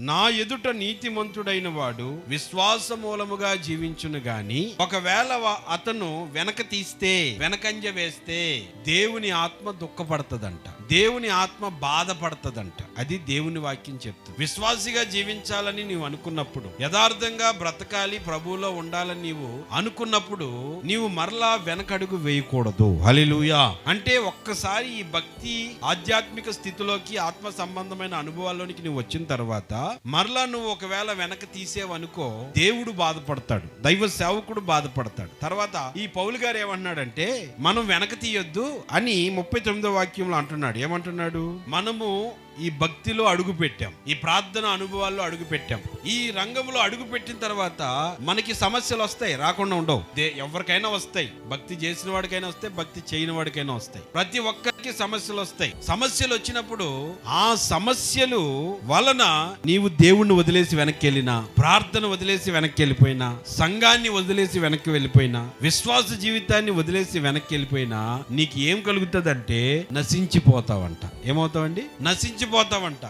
నా ఎదుట నీతిమంతుడైన వాడు విశ్వాస మూలముగా జీవించును గాని ఒకవేళ అతను వెనక తీస్తే, వెనకంజ వేస్తే దేవుని ఆత్మ దుఃఖపడుతుందంట, దేవుని ఆత్మ బాధపడుతుందంట. అది దేవుని వాక్యం చెప్తుంది. విశ్వాసిగా జీవించాలని నీవు అనుకున్నప్పుడు, యథార్థంగా బ్రతకాలి, ప్రభువులో ఉండాలని నీవు అనుకున్నప్పుడు నీవు మరలా వెనకడుగు వేయకూడదు. హల్లెలూయా. అంటే ఒక్కసారి ఈ భక్తి ఆధ్యాత్మిక స్థితిలోకి, ఆత్మ సంబంధమైన అనుభవాల్లోనికి నువ్వు వచ్చిన తర్వాత మరలా నువ్వు ఒకవేళ వెనక తీసేవనుకో, దేవుడు బాధపడతాడు, దైవ సేవకుడు బాధపడతాడు. తర్వాత ఈ పౌలు గారు ఏమన్నాడంటే, మనం వెనక తీయొద్దు అని 39వ వాక్యంలో అంటున్నాడు. ఏమంటున్నాడు? మనము ఈ భక్తిలో అడుగు పెట్టాం, ఈ ప్రార్థన అనుభవాల్లో అడుగు పెట్టాం. ఈ రంగంలో అడుగు పెట్టిన తర్వాత మనకి సమస్యలు వస్తాయి, రాకుండా ఉండవు. ఎవరికైనా వస్తాయి, భక్తి చేసిన వాడికైనా వస్తాయి, భక్తి చేయని వాడికైనా వస్తాయి. ప్రతి ఒక్కరికి సమస్యలు వస్తాయి. సమస్యలు వచ్చినప్పుడు ఆ సమస్యలు వలన నీవు దేవుణ్ణి వదిలేసి వెనక్కి వెళ్ళినా, ప్రార్థన వదిలేసి వెనక్కి వెళ్ళిపోయినా, సంఘాన్ని వదిలేసి వెనక్కి వెళ్ళిపోయినా, విశ్వాస జీవితాన్ని వదిలేసి వెనక్కి వెళ్ళిపోయినా నీకు ఏం కలుగుతుందంటే నశించిపోతావంట. ఏమవుతావండి? నశించిపోతావంట.